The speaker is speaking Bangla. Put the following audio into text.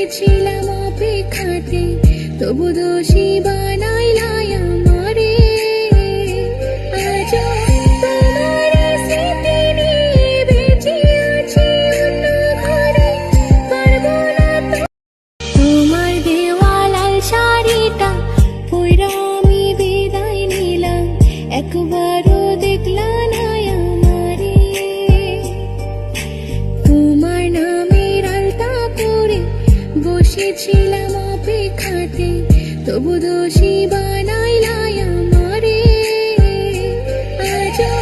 বসেছিলাম অপেক্ষাতে, তবু দোষী বানাইলাই আমারে। আজও তোমার স্মৃতি নিয়ে বেঁচে আছি অন্য ঘরে, পারবো না তো। তোমার দেওয়া লাল শাড়িটা পইরা আমি বিদায় নিলাম, একবারও দেখলা না আমারে। তোমার নামের আলতা পরে বসেছিলাম অপেক্ষাতে, তবু দোষী বানাইলাই আমারে। আজও